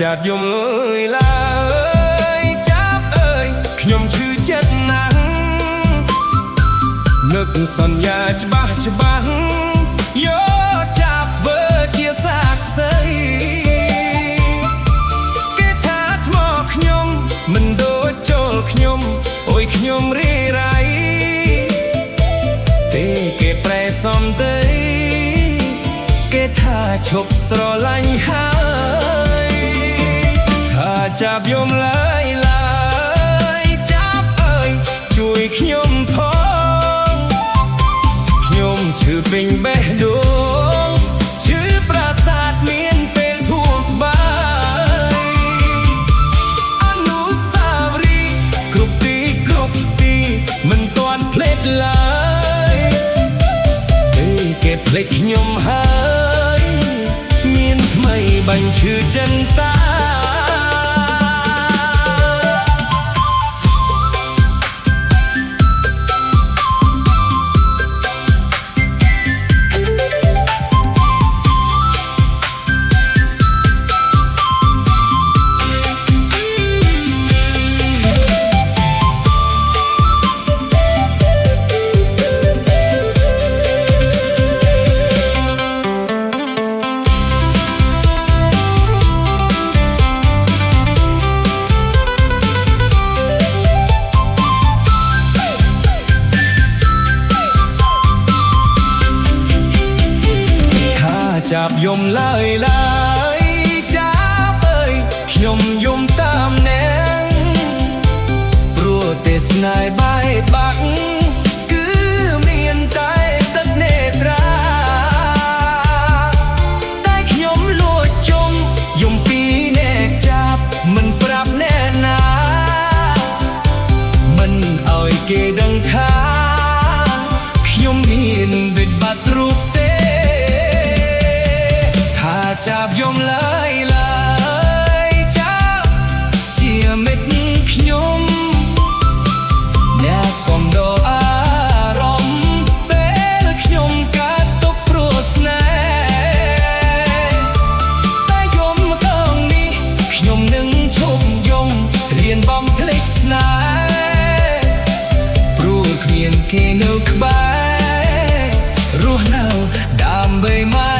ចាប់យំអើយឡើយចាប់អើយខ្ញុំឈឺចិត្តណាស់នឹកសន្យាច្បាស់ច្បាស់យកចាប់ធ្វើជាសាក្សីគេថាថ្មខ្ញុំមិនដូចចូលខ្ញុំអូយខ្ញុំរីរៃទេគេប្រែសំដីគេថាឈប់ស្រឡាញ់ហើយថាចាប់យំឡើយឡើយចាប់អើយជួយខ្ញុំផងខ្ញុំឈឺពេញបេះដូងឈឺប្រាសាទមានពេលធូរស្បើយអនុស្សាវរីយ៍គ្រប់ទីគ្រប់ទីមិនទាន់ភ្លេចឡើយទេគេភ្លេចខ្ញុំហើយមានថ្មីបាញ់ឈឺចិនតាចាប់យំឡើយឡើយចាប់អើយខ្ញុំយំតាមអ្នកព្រោះទេសនាយបាយបាក់គឺមានតែទឹកនេត្រាតែខ្ញុំលួចជុំយំពីអ្នកចាប់មិនប្រាប់អ្នកណាមិនឲ្យគេដឹងថាខ្ញុំមានវិបត្តិរូបចាប់យំឡើយឡើយចាប់ជាមិត្តខ្ញុំអ្នកកុំដោអារម្មណ៍ពេលខ្ញុំកាត់ទុកព្រោះស្នេហ៍តែយំតងនេះខ្ញុំនឹងឈប់យំរៀនបំភ្លេចស្នេហ៍ព្រោះគ្មានគេនៅក្បែររស់នៅដើម្បីមក